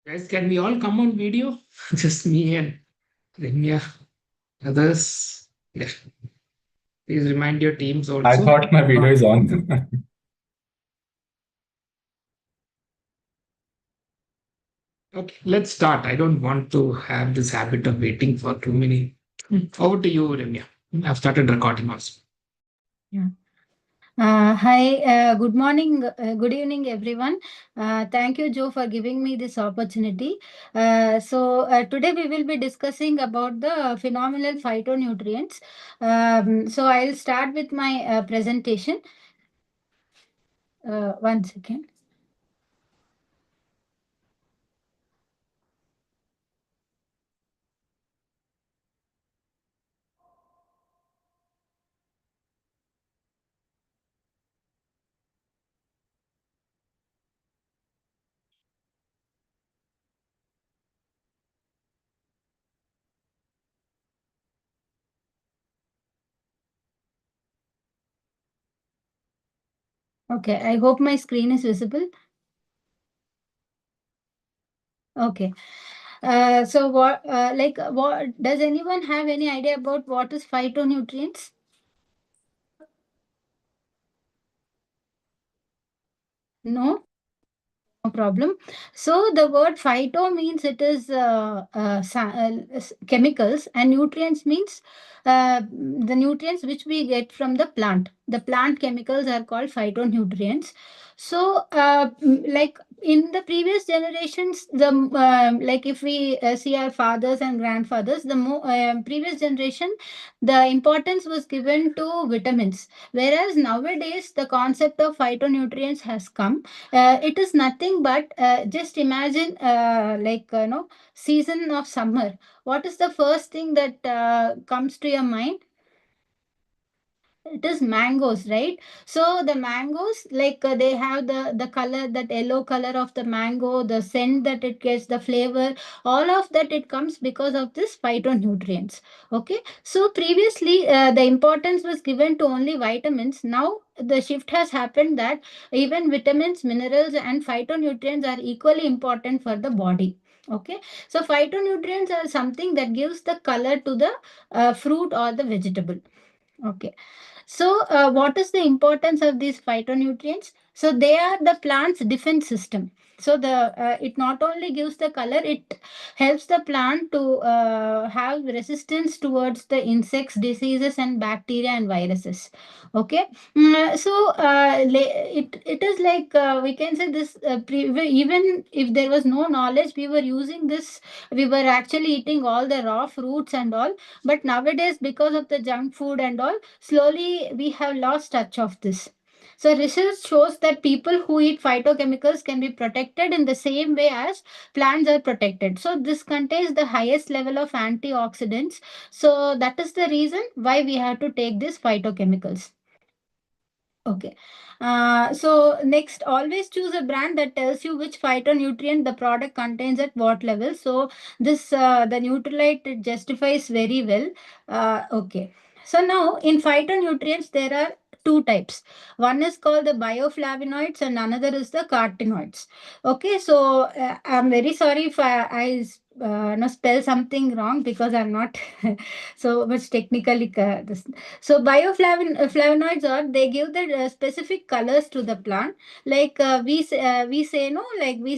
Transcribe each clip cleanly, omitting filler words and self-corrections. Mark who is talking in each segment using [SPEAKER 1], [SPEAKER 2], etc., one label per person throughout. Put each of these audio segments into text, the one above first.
[SPEAKER 1] Guys, can we all come on video? Just me and Rimya. Others, yeah. Please remind your teams
[SPEAKER 2] I
[SPEAKER 1] also.
[SPEAKER 2] thought my video is on.
[SPEAKER 1] Okay, let's start. I don't want to have this habit of waiting for too many. Over to you, Rimya. I've started recording also.
[SPEAKER 3] Yeah. Hi, good morning, good evening, everyone. Thank you, Joe, for giving me this opportunity. Today we will be discussing about the phenomenal phytonutrients. So I'll start with my presentation. One second. Okay, I hope my screen is visible. Okay. What does anyone have any idea about what is phytonutrients? No? No problem. So the word phyto means it is chemicals, and nutrients means the nutrients which we get from the plant. The plant chemicals are called phytonutrients. So, like in the previous generations, like if we see our fathers and grandfathers, previous generation, the importance was given to vitamins, whereas nowadays the concept of phytonutrients has come. It is nothing but just imagine season of summer. What is the first thing that comes to your mind? It is mangoes, right? So the mangoes, like they have the color, that yellow color of the mango, the scent that it gets, the flavor, all of that, it comes because of this phytonutrients. Okay, so previously the importance was given to only vitamins. Now the shift has happened that even vitamins, minerals, and phytonutrients are equally important for the body. Okay, so phytonutrients are something that gives the color to the fruit or the vegetable. Okay. So, what is the importance of these phytonutrients? So, they are the plant's defense system. So, the it not only gives the color, it helps the plant to have resistance towards the insects, diseases, and bacteria and viruses. Okay, it is like we can say this. Even if there was no knowledge, we were using this. We were actually eating all the raw fruits and all, but nowadays, because of the junk food and all, slowly we have lost touch of this. So research shows that people who eat phytochemicals can be protected in the same way as plants are protected. So this contains the highest level of antioxidants. So that is the reason why we have to take these phytochemicals. Okay. So next, always choose a brand that tells you which phytonutrient the product contains at what level. So this the Nutrilite, it justifies very well. Okay. So now in phytonutrients there are two types. One is called the bioflavonoids and another is the carotenoids. Okay. So I'm very sorry if I spell something wrong because I'm not so much technically this. So bioflavonoids are, they give the specific colors to the plant. Like we say no, like we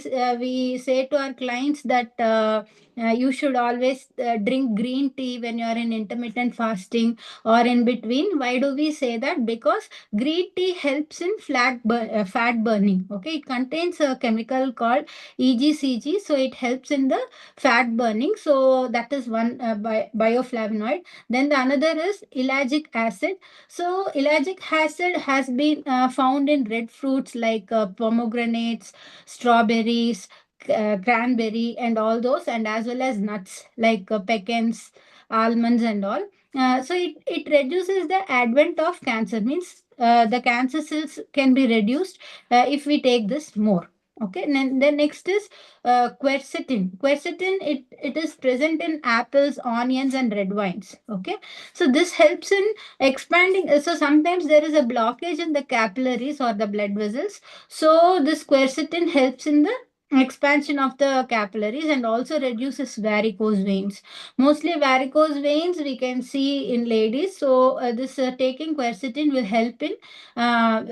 [SPEAKER 3] say to our clients that you should always drink green tea when you are in intermittent fasting or in between. Why do we say that? Because green tea helps in fat burning. Okay, it contains a chemical called EGCG, so it helps in the fat burning. So that is one bioflavonoid. Then the another is ellagic acid. So ellagic acid has been found in red fruits like pomegranates, strawberries, cranberry, and all those, and as well as nuts like pecans, almonds, and all. So it reduces the advent of cancer. Means the cancer cells can be reduced if we take this more. Okay. Then next is quercetin. Quercetin, it is present in apples, onions, and red wines. Okay, so this helps in expanding. So sometimes there is a blockage in the capillaries or the blood vessels. So this quercetin helps in the expansion of the capillaries, and also reduces varicose veins. Mostly varicose veins we can see in ladies. So this taking quercetin will help in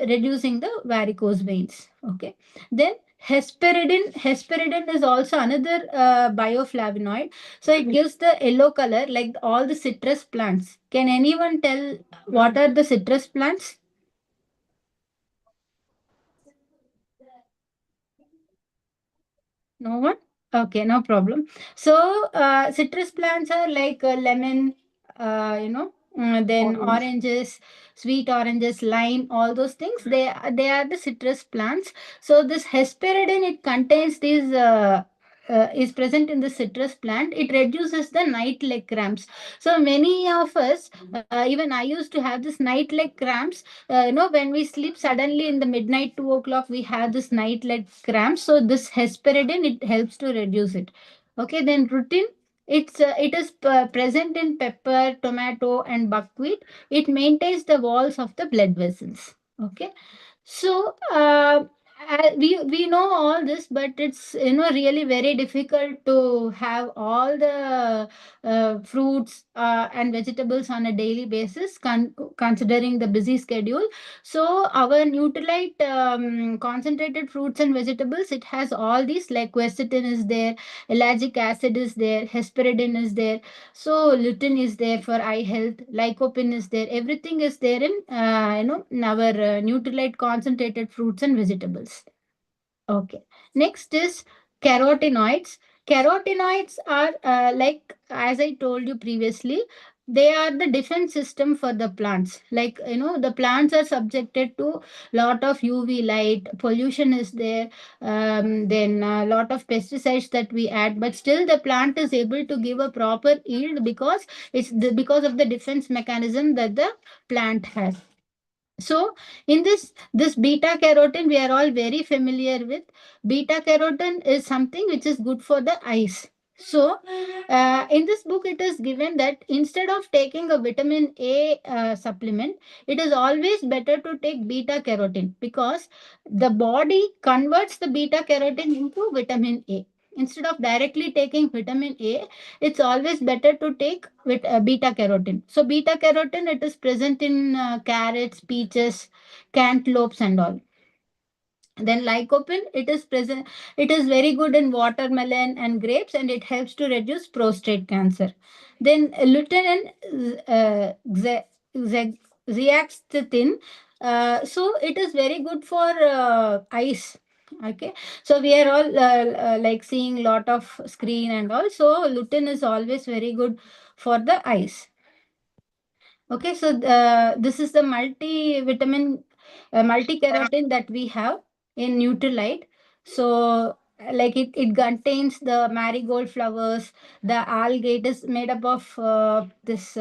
[SPEAKER 3] reducing the varicose veins. Okay. Then hesperidin is also another bioflavonoid. So it gives the yellow color like all the citrus plants. Can anyone tell what are the citrus plants? No one? Okay, no problem. So, citrus plants are like lemon, then
[SPEAKER 1] Orange.
[SPEAKER 3] oranges, sweet oranges, lime, all those things. They are the citrus plants. So, this hesperidin, it contains these. Is present in the citrus plant. It reduces the night leg cramps. So many of us, even I used to have this night leg cramps. When we sleep suddenly in the midnight 2 o'clock, we have this night leg cramps. So this hesperidin, it helps to reduce it. Okay, then rutin, it is present in pepper, tomato, and buckwheat. It maintains the walls of the blood vessels. Okay. So we know all this, but it's really very difficult to have all the fruits and vegetables on a daily basis, considering the busy schedule. So our Nutrilite concentrated fruits and vegetables, it has all these, like quercetin is there, ellagic acid is there, hesperidin is there, so lutein is there for eye health, lycopene is there. Everything is there in in our Nutrilite concentrated fruits and vegetables. Okay. Next is carotenoids. Carotenoids are like, as I told you previously, they are the defense system for the plants. Like, the plants are subjected to lot of UV light, pollution is there, then a lot of pesticides that we add, but still the plant is able to give a proper yield because because of the defense mechanism that the plant has. So in this beta carotene, we are all very familiar with. Beta carotene is something which is good for the eyes. So in this book, it is given that instead of taking a vitamin A supplement, it is always better to take beta carotene, because the body converts the beta carotene into vitamin A. Instead of directly taking vitamin A, it's always better to take with beta carotene. So beta carotene, it is present in carrots, peaches, cantaloupes, and all. Then lycopene, it is present. It is very good in watermelon and grapes, and it helps to reduce prostate cancer. Then lutein and zeaxanthin. So it is very good for eyes. Okay, so we are all like seeing lot of screen and all. So lutein is always very good for the eyes. Okay, so this is the multivitamin, multi-carotene that we have in Nutrilite. So, like it contains the marigold flowers, the algae. It is made up of this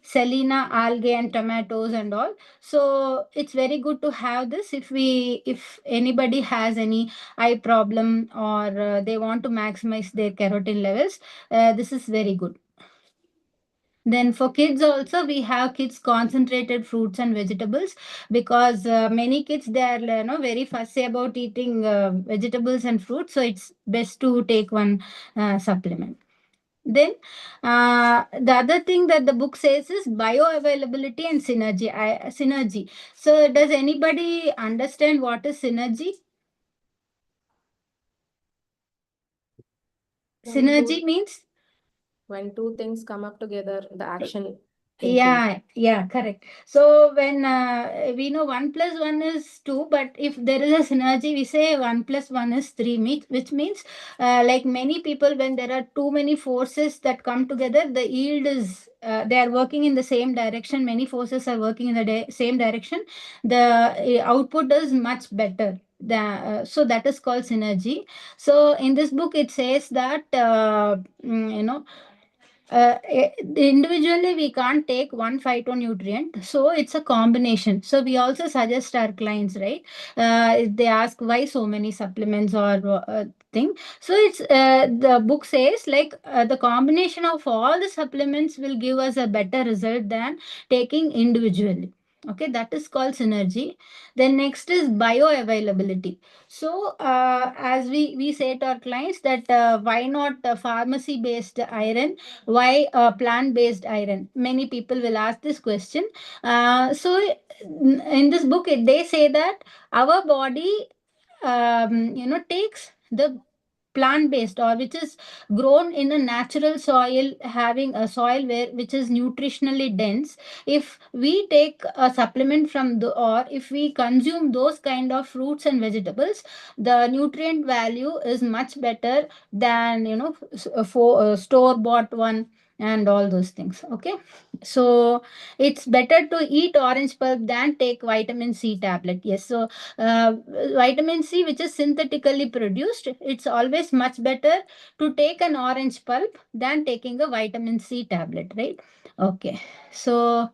[SPEAKER 3] selena algae and tomatoes and all. So it's very good to have this if anybody has any eye problem, or they want to maximize their carotene levels. This is very good. Then for kids also, we have kids concentrated fruits and vegetables, because many kids, they are very fussy about eating vegetables and fruits. So it's best to take one supplement. Then the other thing that the book says is bioavailability and synergy. So does anybody understand what is synergy?
[SPEAKER 2] when
[SPEAKER 3] Synergy
[SPEAKER 2] two
[SPEAKER 3] means.
[SPEAKER 2] when two things come up together, the action improves.
[SPEAKER 3] Yeah, correct. So when we know 1 plus 1 is 2, but if there is a synergy, we say 1 plus 1 is 3, which means like many people, when there are too many forces that come together, the yield is they are working in the same direction. Many forces are working in the same direction. The output is much better. So that is called synergy. So in this book, it says that individually we can't take one phytonutrient, so it's a combination. So we also suggest our clients, right? If they ask why so many supplements or thing, so it's the book says like the combination of all the supplements will give us a better result than taking individually. Okay, that is called synergy. Then next is bioavailability. So as we say to our clients that why not pharmacy based iron, why plant based iron? Many people will ask this question. So in this book they say that our body takes the plant based or which is grown in a natural soil, having a soil where which is nutritionally dense. If we take a supplement from the, or if we consume those kind of fruits and vegetables, the nutrient value is much better than for store bought one and all those things. Okay, so it's better to eat orange pulp than take vitamin C tablet. Yes, so uh, vitamin C which is synthetically produced, it's always much better to take an orange pulp than taking a vitamin C tablet, right? Okay, so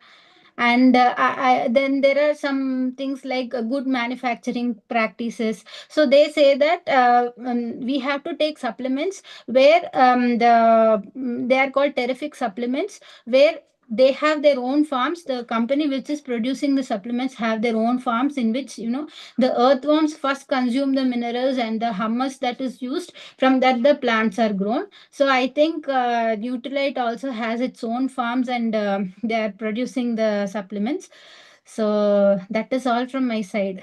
[SPEAKER 3] and then there are some things like good manufacturing practices. So they say that we have to take supplements where they are called terrific supplements, where they have their own farms. The company which is producing the supplements have their own farms in which the earthworms first consume the minerals and the humus that is used, from that the plants are grown. So I think Nutrilite also has its own farms and they are producing the supplements. So that is all from my side.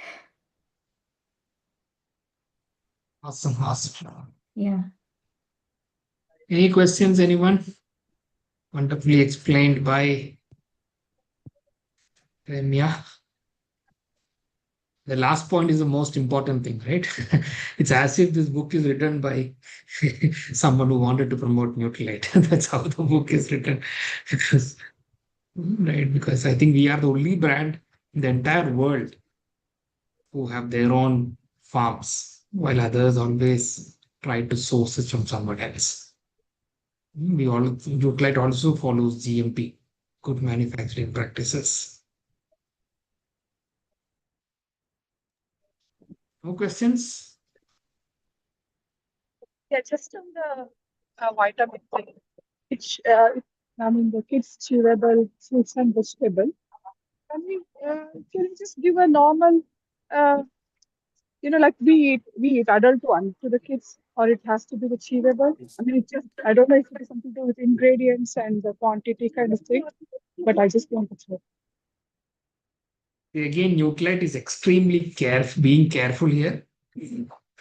[SPEAKER 1] Awesome, awesome.
[SPEAKER 3] Yeah.
[SPEAKER 1] Any questions, anyone? Wonderfully explained by Remya. The last point is the most important thing, right? It's as if this book is written by someone who wanted to promote Nutrilite. That's how the book is written. Because, right, because I think we are the only brand in the entire world who have their own farms, while others always try to source it from someone else. We all Nutrilite also follows GMP, good manufacturing practices. No questions?
[SPEAKER 4] Yeah, just on the vitamin thing, which I mean the kids chewable fruits and vegetable. Can you just give a normal, uh, like we eat adult one to the kids, or it has to be the chewable? I mean, it just I don't know if it is something to do with ingredients and the quantity kind of thing, but I just want to check.
[SPEAKER 1] Again, Nuclide is extremely being careful here,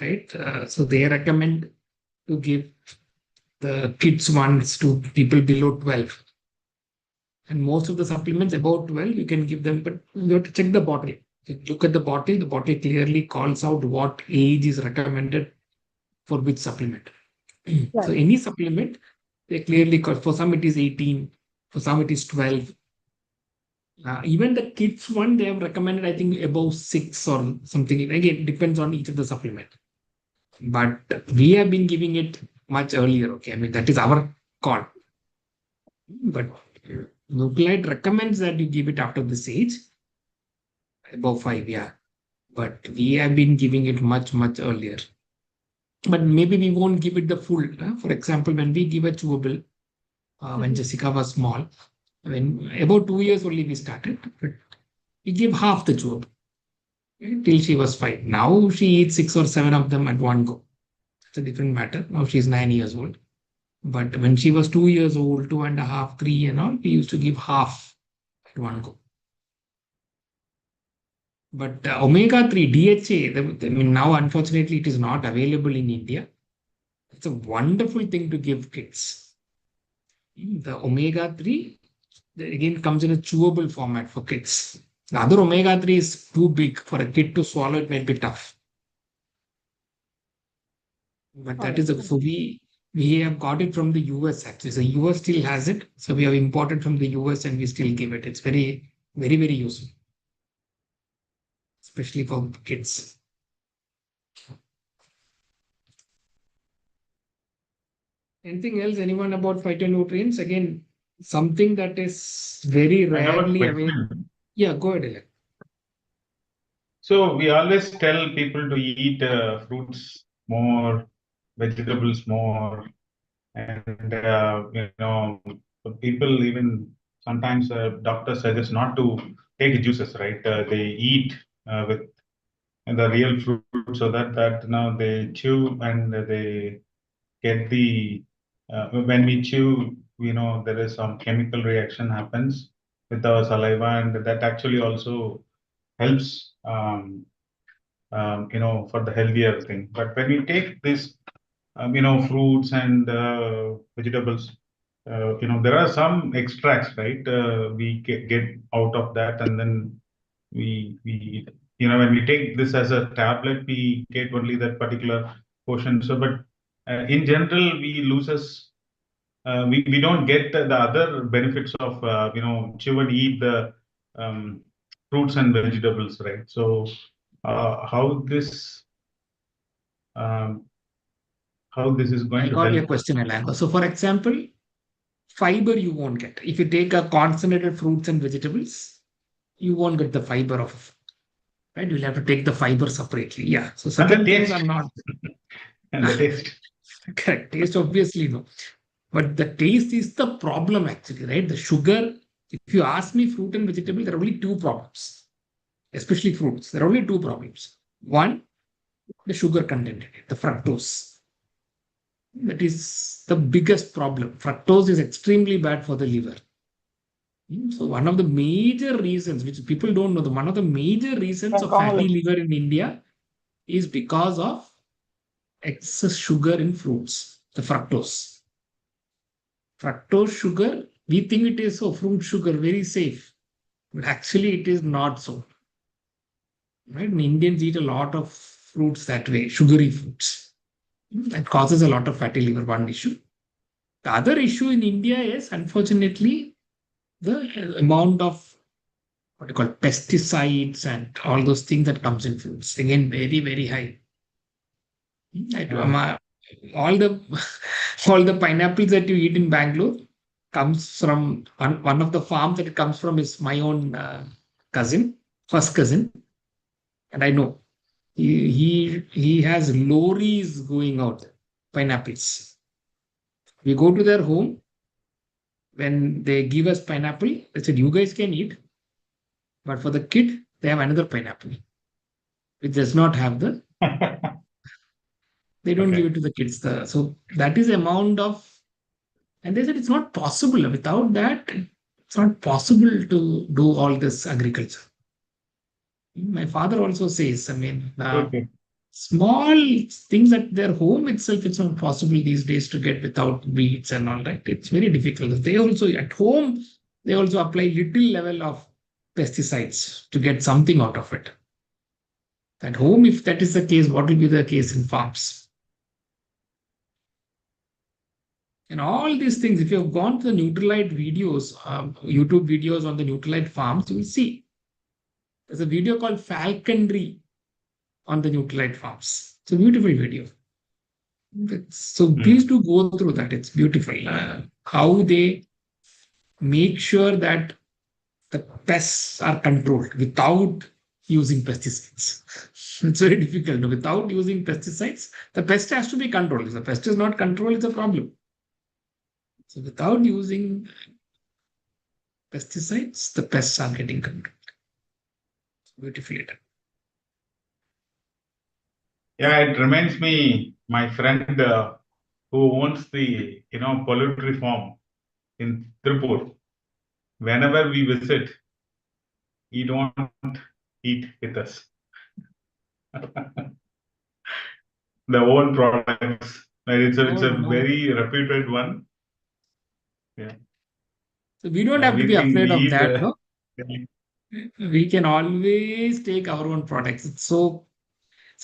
[SPEAKER 1] right? So they recommend to give the kids ones to people below 12. And most of the supplements above 12, you can give them, but you have to check the bottle. You look at the bottle clearly calls out what age is recommended for which supplement. So
[SPEAKER 4] Right.
[SPEAKER 1] any supplement, they clearly call, for some it is 18, for some it is 12. Even the kids one, they have recommended, I think, above 6 or something. Again, depends on each of the supplement. But we have been giving it much earlier. Okay, I mean, that is our call. But Nuclide recommends that you give it after this age, above 5, yeah. But we have been giving it much, much earlier. But maybe we won't give it the full. For example, when we give a chewable, when Jessica was small, when about 2 years only we started, but we give half the chewable till she was 5. Now she eats 6 or 7 of them at one go. It's a different matter. Now she's 9 years old. But when she was 2 years old, two and a half, three, and all, we used to give half at one go. But omega 3, DHA, I mean, now unfortunately it is not available in India. It's a wonderful thing to give kids. The omega 3, again, comes in a chewable format for kids. The other omega 3 is too big for a kid to swallow, it might be tough. But
[SPEAKER 4] All
[SPEAKER 1] that
[SPEAKER 4] right.
[SPEAKER 1] is so we have got it from the US actually. So US still has it. So we have imported from the US and we still give it. It's very, very, very useful, especially for kids. Anything else? Anyone about phytonutrients? Again, something that is very
[SPEAKER 5] I have a
[SPEAKER 1] rarely available.
[SPEAKER 5] question.
[SPEAKER 1] Yeah, go ahead, Alex.
[SPEAKER 5] So we always tell people to eat fruits more, vegetables more, and people even sometimes doctors suggest not to take juices, right? They eat with the real fruit, so that now they chew and they get the when we chew, there is some chemical reaction happens with our saliva, and that actually also helps for the healthier thing. But when we take this fruits and vegetables, there are some extracts, right? We get out of that, and then we when we take this as a tablet, we get only that particular portion. So, but in general, we loses. We don't get the other benefits of chew and eat the um, fruits and vegetables, right? So, um, how this is going
[SPEAKER 1] I
[SPEAKER 5] to
[SPEAKER 1] got your
[SPEAKER 5] help?
[SPEAKER 1] question, Alango. So, for example, fiber you won't get. If you take a concentrated fruits and vegetables, you won't get the fiber of, right? You'll have to take the fiber separately. Yeah. So
[SPEAKER 5] And the
[SPEAKER 1] certain things are
[SPEAKER 5] taste,
[SPEAKER 1] not
[SPEAKER 5] and the taste.
[SPEAKER 1] correct. Taste, obviously, no. But the taste is the problem, actually, right? The sugar, if you ask me, fruit and vegetable, there are only two problems, especially fruits. There are only two problems. One, the sugar content in it, the fructose. That is the biggest problem. Fructose is extremely bad for the liver. So one of the major reasons, which people don't know, one of the major reasons of fatty liver in India is because of excess sugar in fruits, the fructose. Fructose sugar, we think it is so fruit sugar, very safe, but actually it is not so. Right? And Indians eat a lot of fruits that way, sugary fruits. That causes a lot of fatty liver, one issue. The other issue in India is, unfortunately, the amount of what you call pesticides and all those things that comes in fruits. Again, very, very high. All the all the pineapples that you eat in Bangalore comes from one of the farms that it comes from is my own cousin, first cousin, and I know he has lorries going out pineapples. We go to their home when they give us pineapple. They said you guys can eat, but for the kid they have another pineapple which does not have the. They don't give
[SPEAKER 5] Okay.
[SPEAKER 1] it to the kids. So that is the amount of. And they said it's not possible. Without that, it's not possible to do all this agriculture. My father also says, I mean,
[SPEAKER 5] Okay.
[SPEAKER 1] small things at their home itself, it's not possible these days to get without weeds and all that. It's very difficult. They also, at home, they also apply little level of pesticides to get something out of it. At home, if that is the case, what will be the case in farms? And all these things, if you have gone to the Nutrilite videos, YouTube videos on the Nutrilite farms, you will see there's a video called Falconry on the Nutrilite farms. It's a beautiful video. So please do go through that. It's beautiful. How they make sure that the pests are controlled without using pesticides. It's very difficult. Without using pesticides, the pest has to be controlled. If the pest is not controlled, it's a problem. So without using pesticides, the pests are getting controlled. Beautifully done.
[SPEAKER 5] Yeah, it reminds me, my friend who owns the poultry farm in Tripur. Whenever we visit, he don't eat with us. The own products. Right? It's a
[SPEAKER 1] No.
[SPEAKER 5] very reputed one. Yeah.
[SPEAKER 1] So we don't have to be
[SPEAKER 5] Everything we
[SPEAKER 1] afraid of
[SPEAKER 5] eat.
[SPEAKER 1] that, no? We can always take our own products. So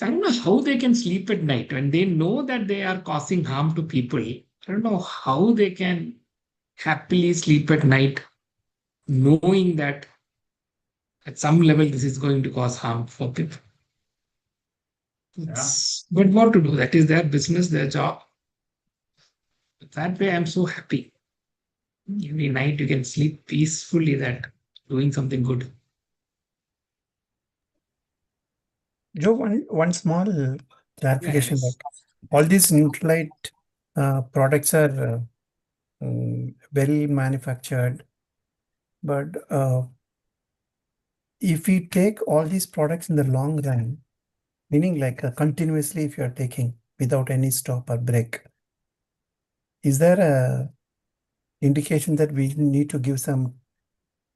[SPEAKER 1] I don't know how they can sleep at night when they know that they are causing harm to people. I don't know how they can happily sleep at night knowing that at some level this is going to cause harm for people.
[SPEAKER 5] Yeah.
[SPEAKER 1] But what to do? That is their business, their job. That way, I'm so happy. Every night you can sleep peacefully that doing something good.
[SPEAKER 6] Joe, one small clarification
[SPEAKER 1] Yes.
[SPEAKER 6] that all these Nutrilite products are well manufactured, but if we take all these products in the long run, meaning like continuously if you are taking without any stop or break, is there a indication that we need to give some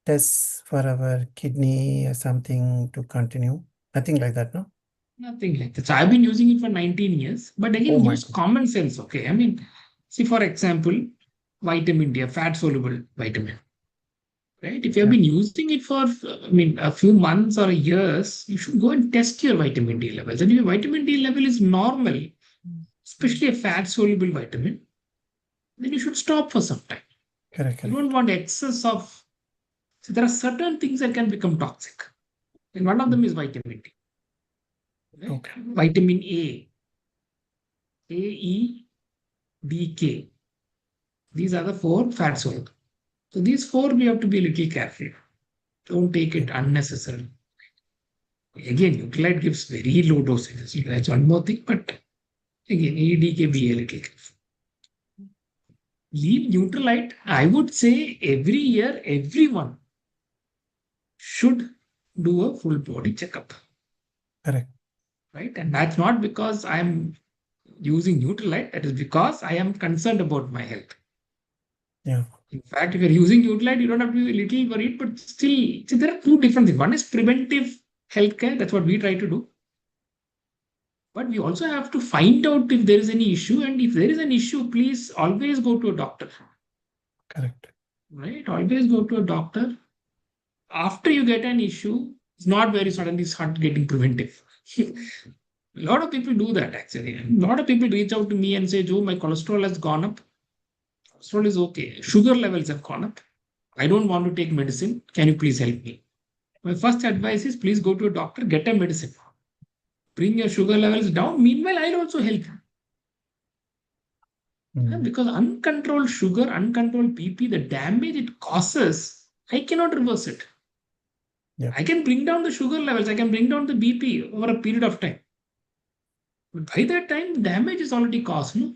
[SPEAKER 6] tests for our kidney or something to continue? Nothing like that, no?
[SPEAKER 1] Nothing like that. So I've been using it for 19 years, but again,
[SPEAKER 6] Oh my
[SPEAKER 1] use
[SPEAKER 6] God.
[SPEAKER 1] common sense. Okay. I mean, see, for example, vitamin D, a fat soluble vitamin, right? If you have
[SPEAKER 6] Yeah.
[SPEAKER 1] been using it for, I mean, a few months or years, you should go and test your vitamin D levels. And if your vitamin D level is normal, especially a fat soluble vitamin, then you should stop for some time.
[SPEAKER 6] Correct,
[SPEAKER 1] You
[SPEAKER 6] correct.
[SPEAKER 1] don't want excess of. So there are certain things that can become toxic. And one of them is vitamin D. Right?
[SPEAKER 6] Okay.
[SPEAKER 1] Vitamin A, E, D, K. These are the 4 fat soluble. So these 4 we have to be a little careful. Don't take it unnecessarily. Again, Nuclide gives very low dosages. That's one more thing, but again, AD be a little careful. Leave Nutralite. I would say every year, everyone should do a full body checkup.
[SPEAKER 6] Correct.
[SPEAKER 1] Right? And that's not because I'm using Nutralite. That is because I am concerned about my health.
[SPEAKER 6] Yeah.
[SPEAKER 1] In fact, if you're using Nutralite, you don't have to be a little worried, but still, see, there are 2 different things. One is preventive healthcare. That's what we try to do. But we also have to find out if there is any issue. And if there is an issue, please always go to a doctor.
[SPEAKER 6] Correct.
[SPEAKER 1] Right? Always go to a doctor. After you get an issue, it's not very suddenly start getting preventive. A lot of people do that actually. A lot of people reach out to me and say, Joe, my cholesterol has gone up. Cholesterol is okay. Sugar levels have gone up. I don't want to take medicine. Can you please help me? My first advice is please go to a doctor, get a medicine. Bring your sugar levels down. Meanwhile, I'll also help you. Because uncontrolled sugar, uncontrolled BP, the damage it causes, I cannot reverse it.
[SPEAKER 6] Yeah.
[SPEAKER 1] I can bring down the sugar levels, I can bring down the BP over a period of time. But by that time, damage is already caused. No?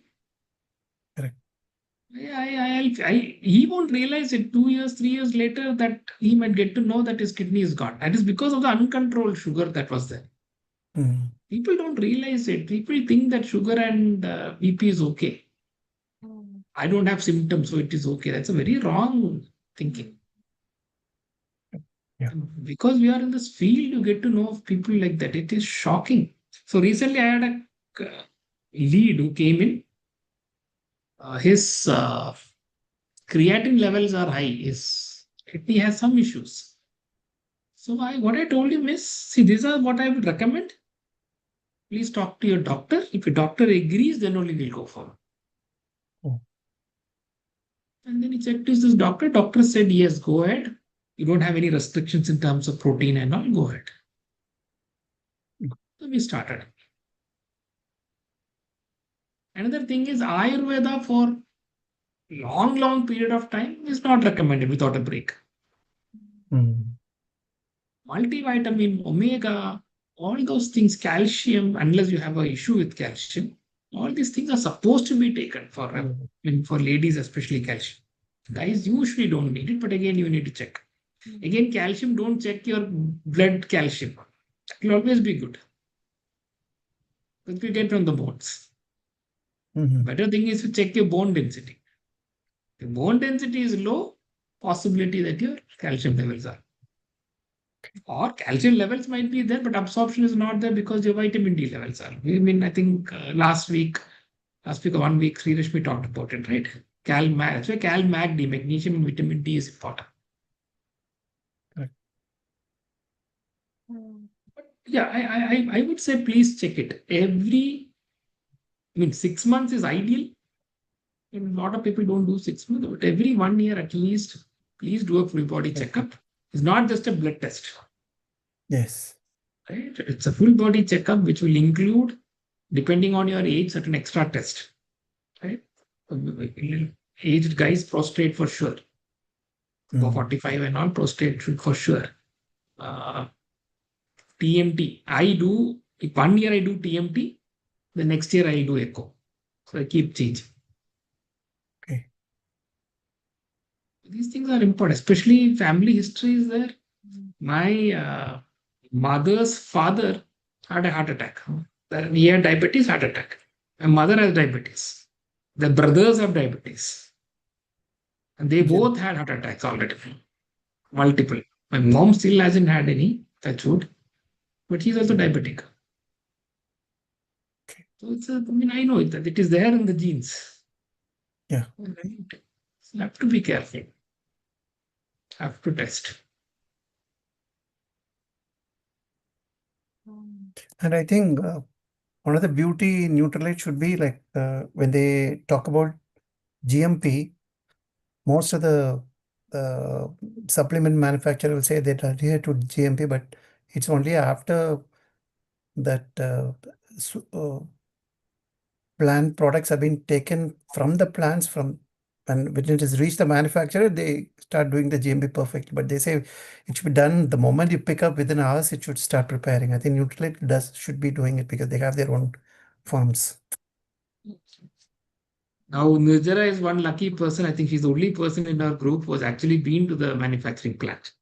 [SPEAKER 6] Correct.
[SPEAKER 1] He won't realize it 2 years, 3 years later that he might get to know that his kidney is gone. That is because of the uncontrolled sugar that was there. People don't realize it. People think that sugar and BP is okay. I don't have symptoms, so it is okay. That's a very wrong thinking.
[SPEAKER 6] Yeah.
[SPEAKER 1] Because we are in this field, you get to know of people like that. It is shocking. So recently, I had a lead who came in. His creatine levels are high. His kidney has some issues. So what I told him is, see, these are what I would recommend. Please talk to your doctor. If your doctor agrees, then only we'll go for. And then he checked with his doctor. Doctor said, yes, go ahead. You don't have any restrictions in terms of protein and all. Go ahead. So we started. Another thing is Ayurveda for long period of time is not recommended without a break. Multivitamin, omega, all those things, calcium, unless you have an issue with calcium, all these things are supposed to be taken for ladies, especially calcium. Guys usually don't need it, but again, you need to check. Again, calcium, don't check your blood calcium. It will always be good. But you get from the bones. Better thing is to check your bone density. If bone density is low, possibility that your calcium levels are. Or calcium levels might be there, but absorption is not there because your vitamin D levels are. I mean, I think last week or 1 week, Sri Rashmi talked about it, right? That's why Cal Mag D, magnesium and vitamin D is important.
[SPEAKER 6] Correct.
[SPEAKER 1] But yeah, I would say please check it. 6 months is ideal. And a lot of people don't do 6 months, but every 1 year at least, please do a full body checkup. It's not just a blood test.
[SPEAKER 6] Yes.
[SPEAKER 1] Right? It's a full body checkup which will include, depending on your age, certain extra test. Right? Aged guys, prostate for sure. For 45 and all, prostate should for sure. TMT. If 1 year I do TMT, the next year I'll do echo. So I keep changing.
[SPEAKER 6] Okay.
[SPEAKER 1] These things are important, especially family history is there. My mother's father had a heart attack. He had diabetes, heart attack. My mother has diabetes. The brothers have diabetes. And they
[SPEAKER 6] Yeah.
[SPEAKER 1] both had heart attacks already. Multiple. My mom still hasn't had any, touch wood, but he's also diabetic. So I mean, I know that it is there in the genes.
[SPEAKER 6] Yeah.
[SPEAKER 1] Right? So you have to be careful. Have to test.
[SPEAKER 6] And I think one of the beauty in Nutralite should be like when they talk about GMP, most of the supplement manufacturer will say that adhere to GMP, but it's only after that plant products have been taken from the plants from and when it has reached the manufacturer, they start doing the GMP perfect. But they say it should be done the moment you pick up within hours, it should start preparing. I think Nutrilite should be doing it because they have their own farms.
[SPEAKER 1] Now, Nirjara is one lucky person. I think she's the only person in our group who has actually been to the manufacturing plant.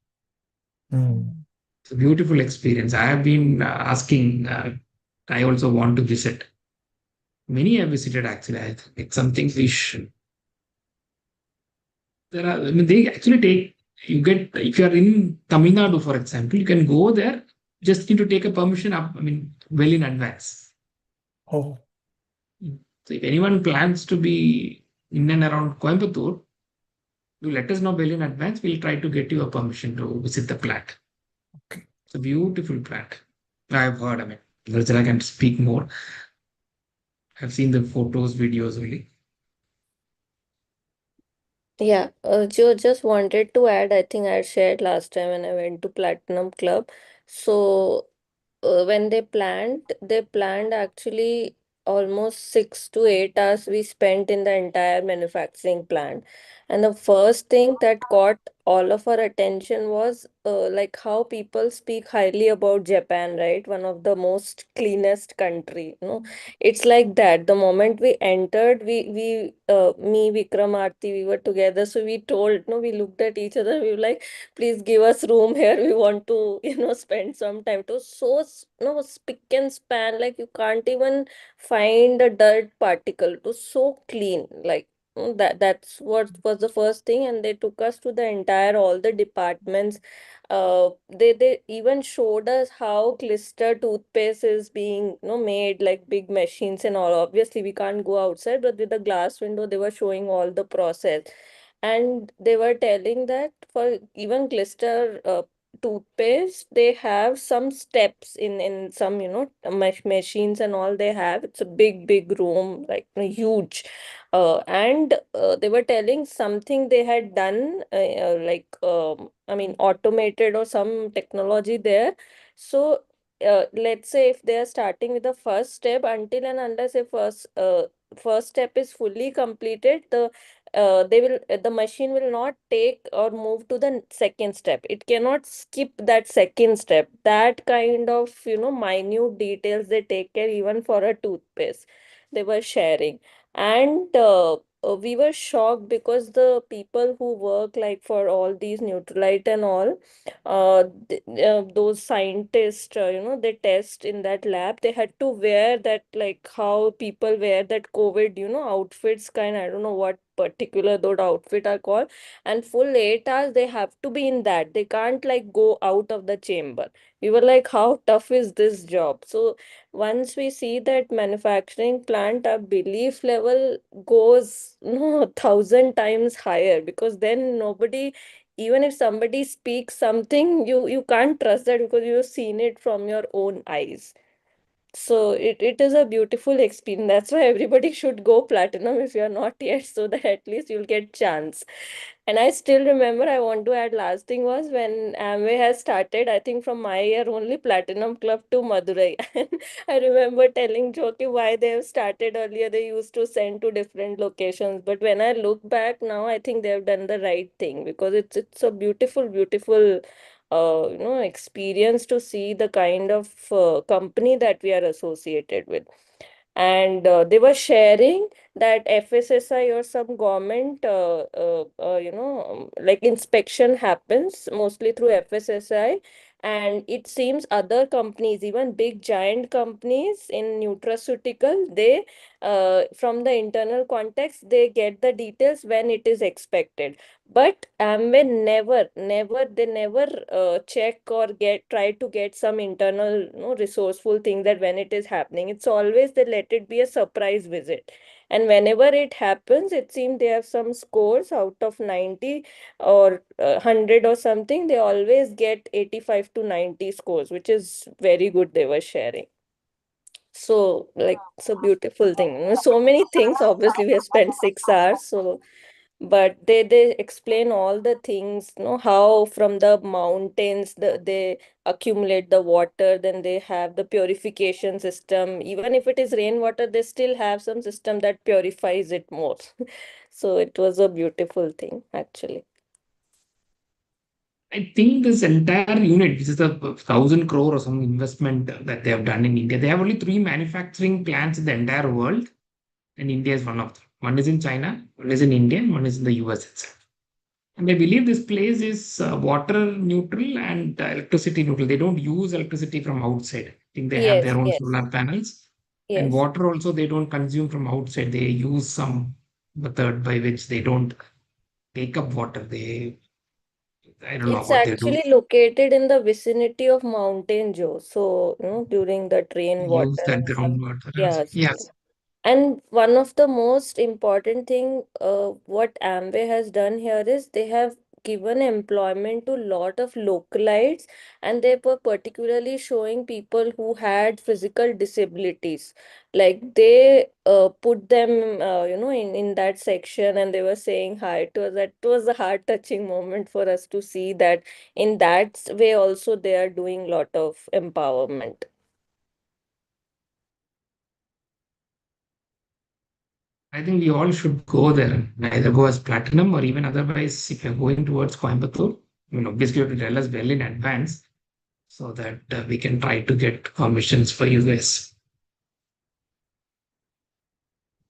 [SPEAKER 6] Mm.
[SPEAKER 1] It's a beautiful experience. I have been asking, I also want to visit. Many have visited actually. I think it's something we should. I mean, they actually you get, if you are in Tamil Nadu, for example, you can go there, just need to take a permission up, I mean, well in advance.
[SPEAKER 6] Oh,
[SPEAKER 1] So if anyone plans to be in and around Coimbatore, do let us know well in advance. We'll try to get you a permission to visit the plant.
[SPEAKER 6] okay.
[SPEAKER 1] It's a beautiful plant. I've heard, I mean, Virgil, I can speak more. I've seen the photos, videos only.
[SPEAKER 2] Yeah, Joe, just wanted to add, I think I shared last time when I went to Platinum Club. So when they planned actually almost 6 to 8 hours we spent in the entire manufacturing plant. And the first thing that caught all of our attention was like how people speak highly about Japan, right? One of the most cleanest country, you know. It's like that. The moment we entered, me, Vikram, Aarti, we were together. So we told, no, we looked at each other. We were like, please give us room here. We want to, spend some time. To so, no, spick and span. Like you can't even find a dirt particle. To so clean. Like that's what was the first thing. And they took us to the entire all the departments. They even showed us how Glister toothpaste is being made, like big machines and all. Obviously we can't go outside, but with the glass window they were showing all the process. And they were telling that for even Glister toothpaste, they have some steps in some machines and all. They have, it's a big room, like huge. And they were telling something they had done, like I mean automated or some technology there. So let's say if they are starting with the first step, until and unless a first step is fully completed, the machine will not take or move to the second step. It cannot skip that second step. That kind of minute details they take care even for a toothpaste, they were sharing. And we were shocked because the people who work like for all these Neutralite and all, those scientists, they test in that lab. They had to wear that, like how people wear that COVID, outfits kind. I don't know what particular those outfit are called. And full 8 hours they have to be in that. They can't like go out of the chamber. We were like, how tough is this job? So once we see that manufacturing plant, our belief level goes thousand times higher, because then nobody, even if somebody speaks something, you can't trust that because you've seen it from your own eyes. So it is a beautiful experience. That's why everybody should go platinum if you're not yet, so that at least you'll get chance. And I still remember, I want to add last thing was when Amway has started, I think from my year only, Platinum Club to Madurai. And I remember telling Joki why they have started earlier. They used to send to different locations. But when I look back now, I think they have done the right thing, because it's a beautiful experience to see the kind of company that we are associated with. and they were sharing that FSSI or some government, like inspection happens mostly through FSSI, and it seems other companies, even big giant companies in nutraceutical, they from the internal context, they get the details when it is expected. But Amway they never check or try to get some internal, resourceful thing that when it is happening. It's always they let it be a surprise visit. And whenever it happens, it seems they have some scores out of 90 or 100 or something. They always get 85 to 90 scores, which is very good they were sharing. So, like, it's a beautiful thing. So many things. Obviously, we have spent 6 hours. So, but they explain all the things, how from the mountains they accumulate the water, then they have the purification system. Even if it is rainwater, they still have some system that purifies it more. So it was a beautiful thing, actually.
[SPEAKER 1] I think this entire unit, this is a 1,000 crore or some investment that they have done in India. They have only 3 manufacturing plants in the entire world, and India is one of them. One is in China, one is in India, and one is in the US itself. And I believe this place is water neutral and electricity neutral. They don't use electricity from outside. I think they have
[SPEAKER 2] Yes,
[SPEAKER 1] their own
[SPEAKER 2] yes,
[SPEAKER 1] solar panels. And
[SPEAKER 2] yes.
[SPEAKER 1] water also they don't consume from outside. They use some method by which they don't take up water. I don't know
[SPEAKER 2] It's
[SPEAKER 1] what they do.
[SPEAKER 2] actually located in the vicinity of Mountain Joe. So, during the rain
[SPEAKER 1] Use
[SPEAKER 2] water
[SPEAKER 1] that
[SPEAKER 2] and some,
[SPEAKER 1] groundwater.
[SPEAKER 2] yes.
[SPEAKER 1] Yes.
[SPEAKER 2] And one of the most important thing, what Amway has done here is they have given employment to lot of localites, and they were particularly showing people who had physical disabilities. Like they put them, in that section, and they were saying hi. It was a heart-touching moment for us to see that in that way also they are doing lot of empowerment.
[SPEAKER 1] I think we all should go there, either go as platinum or even otherwise, if you're going towards Coimbatore, obviously you have to tell us well in advance so that we can try to get commissions for you guys.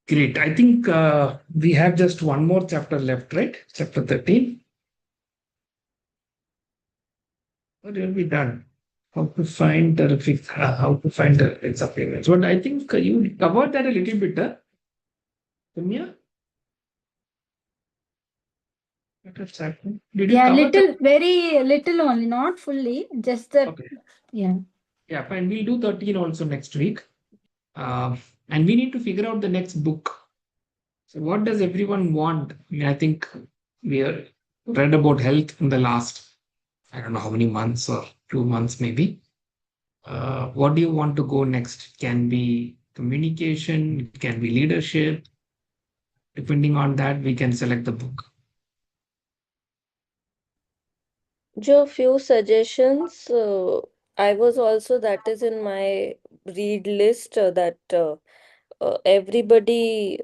[SPEAKER 1] Great. I think we have just one more chapter left, right? Chapter 13. What will be done? How to find terrific supplements. But I think you covered that a little bit, Punya? What has happened? Did you
[SPEAKER 3] Yeah,
[SPEAKER 1] cover that?
[SPEAKER 3] little, very little only, not fully, just the,
[SPEAKER 1] Okay.
[SPEAKER 3] yeah.
[SPEAKER 1] Yeah, fine. We'll do 13 also next week. Uh, and we need to figure out the next book. So, what does everyone want? I mean, I think we are read about health in the last, I don't know how many months or 2 months maybe. What do you want to go next? It can be communication, it can be leadership. Depending on that, we can select the book.
[SPEAKER 2] Joe, few suggestions. I was also, that is in my read list, that everybody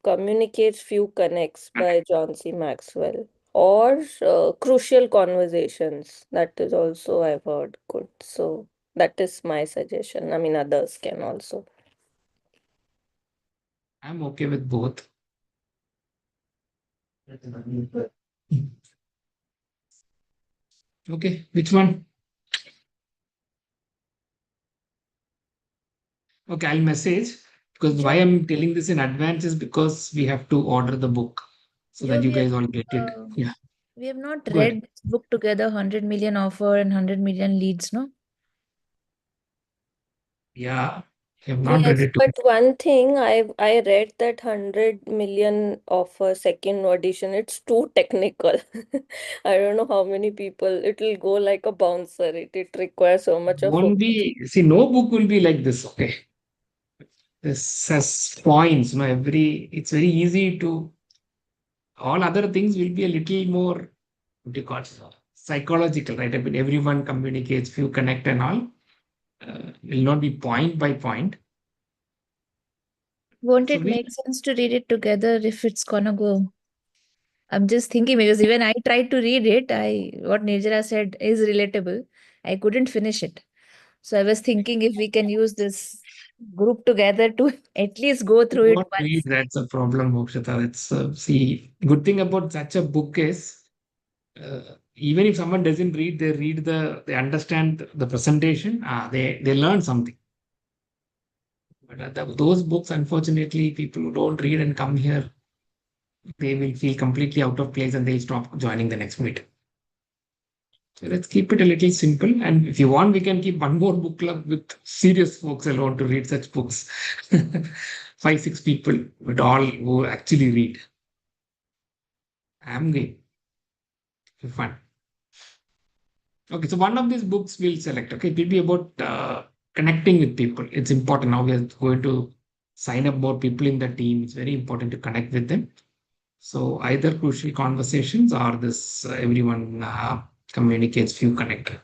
[SPEAKER 2] communicates few connects by John C. Maxwell, or crucial conversations. That is also I've heard good. So that is my suggestion. I mean, others can also.
[SPEAKER 1] I'm okay with both. Okay, which one? Okay, I'll message because why
[SPEAKER 7] Joe,
[SPEAKER 1] I'm telling this in advance is because we have to order the book so that
[SPEAKER 7] Joe,
[SPEAKER 1] you guys all get it. Yeah,
[SPEAKER 7] we have not
[SPEAKER 1] good.
[SPEAKER 7] read this book together, 100 million offer and 100 million leads, no?
[SPEAKER 1] Yeah, I have not read
[SPEAKER 2] Yes,
[SPEAKER 1] it.
[SPEAKER 2] but one thing I read that 100 million of a second audition, it's too technical. I don't know how many people, it will go like a bouncer. It requires so much of
[SPEAKER 1] Won't
[SPEAKER 2] focus.
[SPEAKER 1] be, see, no book will be like this. Okay, this has points. It's very easy to, all other things will be a little more, what do you call it, psychological, right? I mean, everyone communicates, few connect and all. Will not be point by point.
[SPEAKER 7] Won't
[SPEAKER 1] So
[SPEAKER 7] it
[SPEAKER 1] we
[SPEAKER 7] make sense to read it together if it's gonna go? I'm just thinking because even I tried to read it, what Nirjara said is relatable. I couldn't finish it. So I was thinking if we can use this group together to at least go through it
[SPEAKER 1] Won't read,
[SPEAKER 7] once.
[SPEAKER 1] that's a problem, Mokshita. That's see, good thing about such a book is even if someone doesn't read, they understand the presentation. They learn something. But those books, unfortunately, people who don't read and come here, they will feel completely out of place and they'll stop joining the next meeting. So let's keep it a little simple. And if you want, we can keep one more book club with serious folks alone to read such books. 5, 6 people, but all who actually read. I'm game. Fun. Okay, so one of these books we'll select. Okay, it will be about connecting with people. It's important. Now we are going to sign up more people in the team. It's very important to connect with them. So either crucial conversations or this everyone communicates few connected.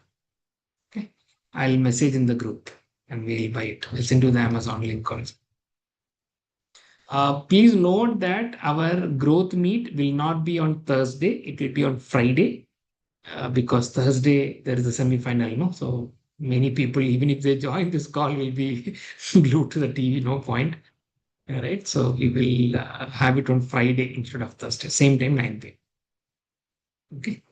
[SPEAKER 1] Okay, I'll message in the group and we'll buy it. I'll send you the Amazon link also. Please note that our growth meet will not be on Thursday. It will be on Friday because Thursday there is a semi-final, no? So many people, even if they join this call, will be glued to the TV. No point. All right. So we will have it on Friday instead of Thursday. Same time, 9 p.m. Okay.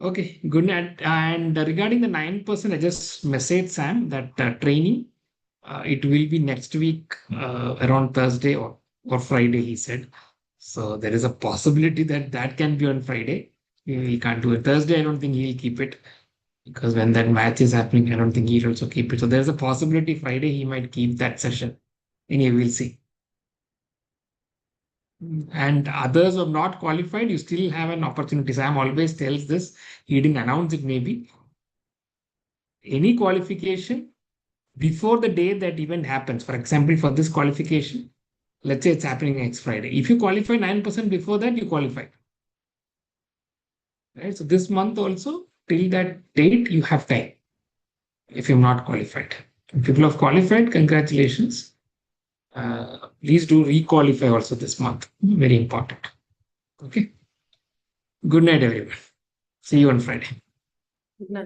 [SPEAKER 1] Okay. Good night. And regarding the 9%, I just messaged Sam that training, it will be next week around Thursday or Friday, he said. So there is a possibility that that can be on Friday. He can't do it. Thursday, I don't think he'll keep it because when that match is happening, I don't think he'll also keep it. So there's a possibility Friday he might keep that session. Anyway, we'll see. And others who have not qualified, you still have an opportunity. Sam always tells this. He didn't announce it maybe. Any qualification before the day that event happens. For example, for this qualification, let's say it's happening next Friday. If you qualify 9% before that, you qualify. Right? So this month also, till that date, you have time if you're not qualified. If people have qualified, congratulations. Please do re-qualify also this month. Very important. Okay. Good night, everyone. See you on Friday.